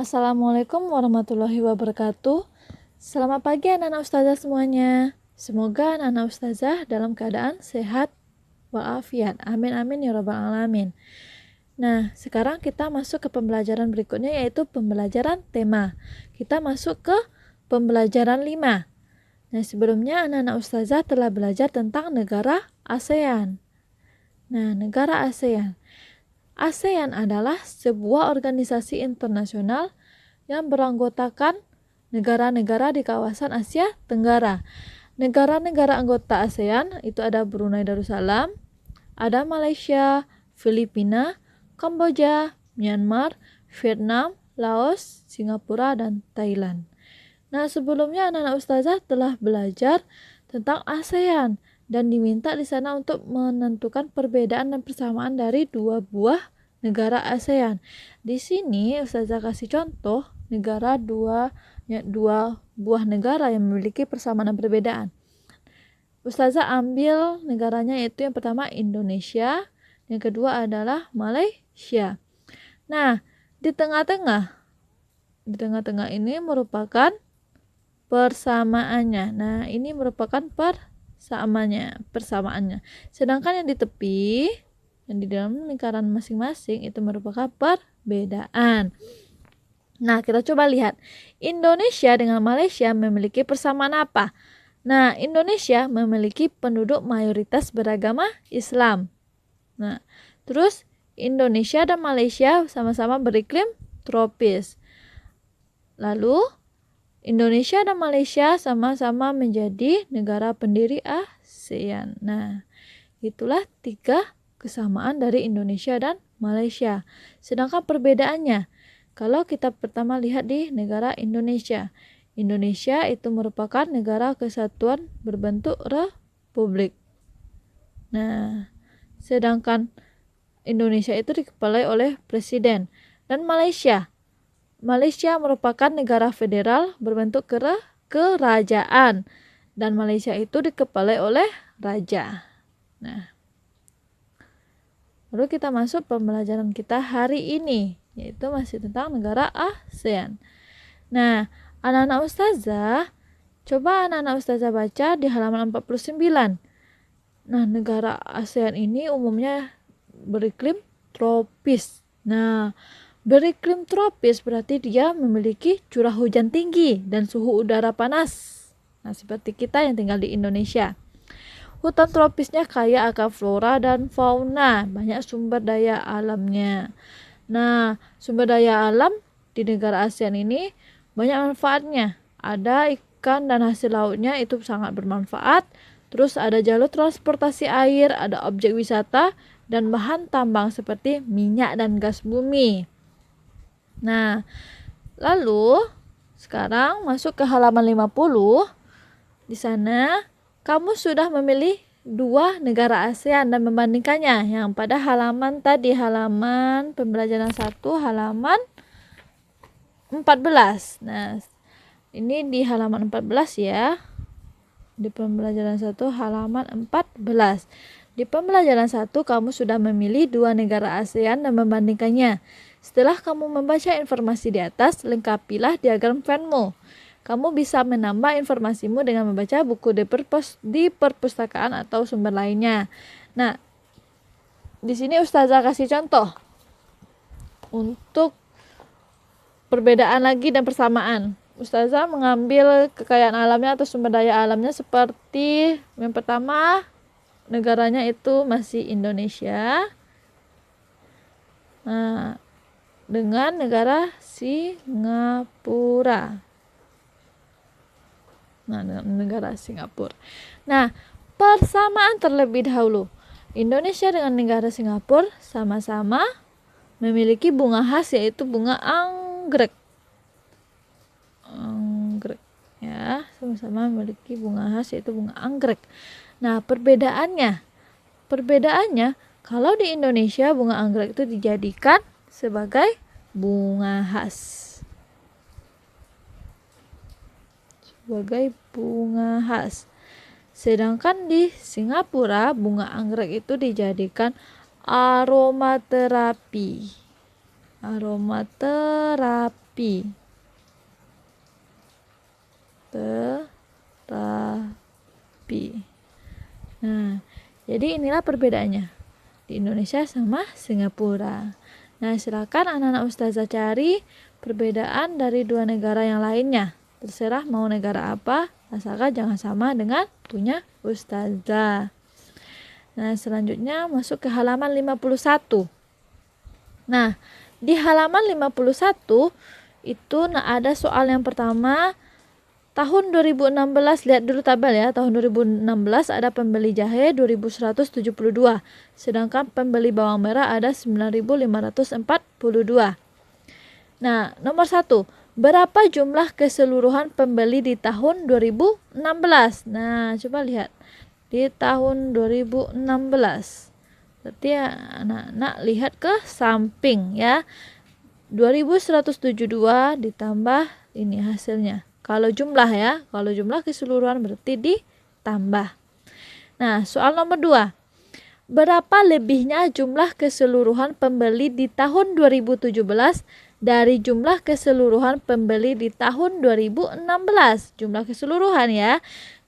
Assalamualaikum warahmatullahi wabarakatuh. Selamat pagi anak-anak ustazah semuanya. Semoga anak-anak ustazah dalam keadaan sehat walafiat. Amin amin ya rabbal alamin. Nah, sekarang kita masuk ke pembelajaran berikutnya, yaitu pembelajaran tema. Kita masuk ke pembelajaran 5. Nah, sebelumnya anak-anak ustazah telah belajar tentang negara ASEAN. Nah, negara ASEAN. ASEAN adalah sebuah organisasi internasional yang beranggotakan negara-negara di kawasan Asia Tenggara. Negara-negara anggota ASEAN itu ada Brunei Darussalam, ada Malaysia, Filipina, Kamboja, Myanmar, Vietnam, Laos, Singapura, dan Thailand. Nah, sebelumnya anak-anak ustazah telah belajar tentang ASEAN dan diminta di sana untuk menentukan perbedaan dan persamaan dari dua buah negara ASEAN. Di sini ustazah kasih contoh dua buah negara yang memiliki persamaan dan perbedaan. Ustazah ambil negaranya, yaitu yang pertama Indonesia, yang kedua adalah Malaysia. Nah, di tengah-tengah ini merupakan persamaannya. Nah, ini merupakan persamaannya. Sedangkan yang di tepi, yang di dalam lingkaran masing-masing itu merupakan perbedaan. Nah, kita coba lihat. Indonesia dengan Malaysia memiliki persamaan apa? Nah, Indonesia memiliki penduduk mayoritas beragama Islam. Nah, terus Indonesia dan Malaysia sama-sama beriklim tropis. Lalu Indonesia dan Malaysia sama-sama menjadi negara pendiri ASEAN. Nah, itulah 3 kesamaan dari Indonesia dan Malaysia. Sedangkan perbedaannya, kalau kita pertama lihat di negara Indonesia. Indonesia itu merupakan negara kesatuan berbentuk republik. Nah, sedangkan Indonesia itu dikepalai oleh presiden. Dan Malaysia merupakan negara federal berbentuk kerajaan, dan Malaysia itu dikepalai oleh raja. Nah, lalu kita masuk pembelajaran kita hari ini, yaitu masih tentang negara ASEAN. Nah, anak-anak ustazah, coba anak-anak ustazah baca di halaman 49. Nah, negara ASEAN ini umumnya beriklim tropis. Nah, beriklim tropis berarti dia memiliki curah hujan tinggi dan suhu udara panas. Nah, seperti kita yang tinggal di Indonesia. Hutan tropisnya kaya akan flora dan fauna, banyak sumber daya alamnya. Nah, sumber daya alam di negara ASEAN ini banyak manfaatnya. Ada ikan dan hasil lautnya itu sangat bermanfaat. Terus ada jalur transportasi air, ada objek wisata, dan bahan tambang seperti minyak dan gas bumi. Nah, lalu sekarang masuk ke halaman 50. Di sana kamu sudah memilih 2 negara ASEAN dan membandingkannya. Yang pada halaman tadi, halaman pembelajaran 1, halaman 14. Nah, ini di halaman 14 ya. Di pembelajaran 1 halaman 14. Di pembelajaran 1 kamu sudah memilih 2 negara ASEAN dan membandingkannya. Setelah kamu membaca informasi di atas, lengkapilah diagram Venn-mu. Kamu bisa menambah informasimu dengan membaca buku di perpustakaan atau sumber lainnya. Nah, di sini ustazah kasih contoh untuk perbedaan lagi dan persamaan. Ustazah mengambil kekayaan alamnya atau sumber daya alamnya seperti yang pertama, negaranya itu masih Indonesia. Nah, dengan negara Singapura. Nah, persamaan terlebih dahulu. Indonesia dengan negara Singapura sama-sama memiliki bunga khas, yaitu bunga anggrek. Ya, sama-sama memiliki bunga khas, yaitu bunga anggrek. Nah, perbedaannya kalau di Indonesia bunga anggrek itu dijadikan sebagai bunga khas. Sedangkan di Singapura bunga anggrek itu dijadikan aromaterapi. Aromaterapi. Terapi. Nah, jadi inilah perbedaannya di Indonesia sama Singapura. Nah, silakan anak-anak ustazah cari perbedaan dari dua negara yang lainnya. Terserah mau negara apa, asalkan jangan sama dengan punya ustazah. Nah, selanjutnya masuk ke halaman 51. Nah, di halaman 51 itu ada soal yang pertama. Tahun 2016, lihat dulu tabel ya. Tahun 2016 ada pembeli jahe 2172, sedangkan pembeli bawang merah ada 9542. Nah, nomor 1, berapa jumlah keseluruhan pembeli di tahun 2016? Nah, coba lihat. Di tahun 2016. Berarti ya, anak-anak lihat ke samping ya. 2172 ditambah ini hasilnya. Kalau jumlah ya, kalau jumlah keseluruhan berarti ditambah. Nah, soal nomor 2. Berapa lebihnya jumlah keseluruhan pembeli di tahun 2017 dari jumlah keseluruhan pembeli di tahun 2016? Jumlah keseluruhan ya.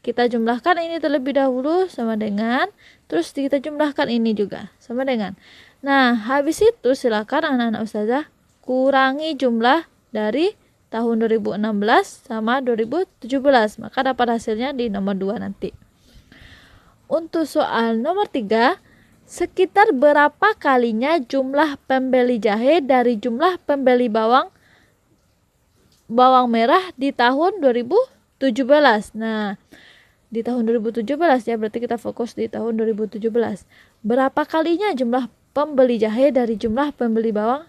Kita jumlahkan ini terlebih dahulu sama dengan, terus kita jumlahkan ini juga sama dengan. Nah, habis itu silakan anak-anak ustazah kurangi jumlah dari tahun 2016 sama 2017. Maka dapat hasilnya di nomor 2 nanti. Untuk soal nomor 3, sekitar berapa kalinya jumlah pembeli jahe dari jumlah pembeli bawang merah di tahun 2017. Nah, di tahun 2017 ya, berarti kita fokus di tahun 2017. Berapa kalinya jumlah pembeli jahe dari jumlah pembeli bawang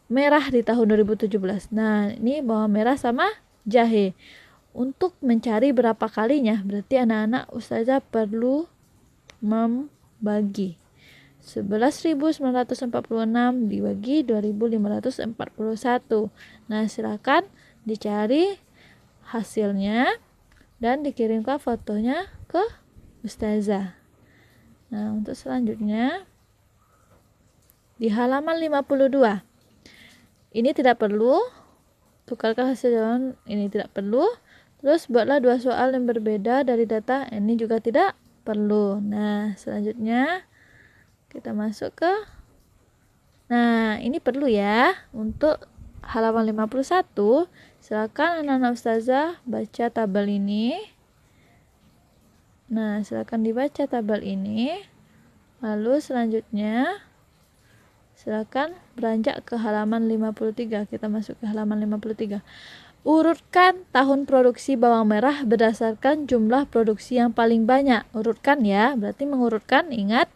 merah di tahun 2017. Nah, ini bawang merah sama jahe. Untuk mencari berapa kalinya, berarti anak-anak ustazah perlu membagi 11.946 dibagi 2.541. Nah, silakan dicari hasilnya dan dikirimkan fotonya ke ustazah. Nah, untuk selanjutnya di halaman 52. Ini tidak perlu, tukarkan hasil jawaban ini tidak perlu. Terus buatlah 2 soal yang berbeda dari data, ini juga tidak perlu. Nah, selanjutnya kita masuk ke, nah ini perlu ya. Untuk halaman 51, silakan anak-anak ustazah baca tabel ini. Nah, silakan dibaca tabel ini. Lalu selanjutnya silakan beranjak ke halaman 53. Kita masuk ke halaman 53. Urutkan tahun produksi bawang merah berdasarkan jumlah produksi yang paling banyak. Urutkan ya, berarti mengurutkan, ingat,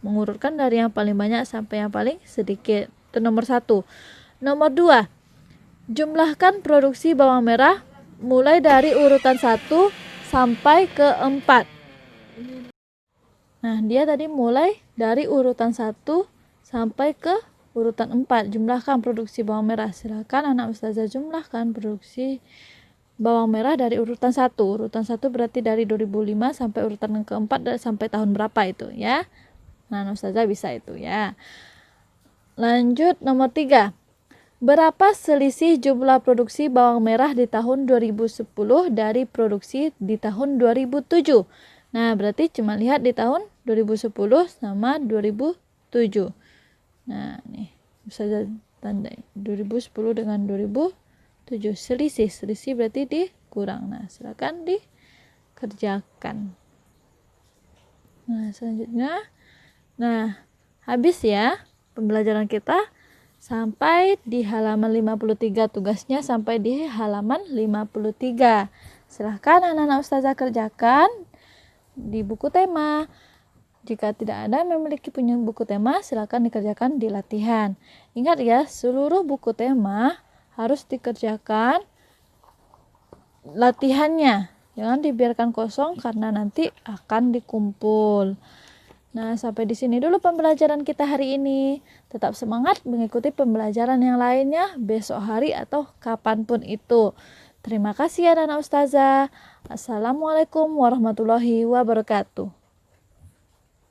mengurutkan dari yang paling banyak sampai yang paling sedikit. Itu nomor 1. Nomor 2, jumlahkan produksi bawang merah mulai dari urutan 1 sampai ke 4. Nah, dia tadi mulai dari urutan 1 sampai ke urutan 4. Jumlahkan produksi bawang merah. Silakan anak ustazah jumlahkan produksi bawang merah dari urutan 1. Urutan 1 berarti dari 2005 sampai urutan yang keempat sampai tahun berapa itu ya. Nah, anak ustazah bisa itu ya. Lanjut nomor 3. Berapa selisih jumlah produksi bawang merah di tahun 2010 dari produksi di tahun 2007? Nah, berarti cuma lihat di tahun 2010 sama 2007. Nah, nih bisa tanda 2010 dengan 2007 selisih berarti dikurang. Nah, silakan dikerjakan. Nah, selanjutnya, nah habis ya pembelajaran kita sampai di halaman 53. Tugasnya sampai di halaman 53. Silahkan anak-anak ustazah kerjakan di buku tema. Jika tidak ada yang memiliki punya buku tema, silakan dikerjakan di latihan. Ingat ya, seluruh buku tema harus dikerjakan latihannya. Jangan dibiarkan kosong karena nanti akan dikumpul. Nah, sampai di sini dulu pembelajaran kita hari ini. Tetap semangat mengikuti pembelajaran yang lainnya besok hari atau kapanpun itu. Terima kasih ya anak ustazah. Assalamualaikum warahmatullahi wabarakatuh.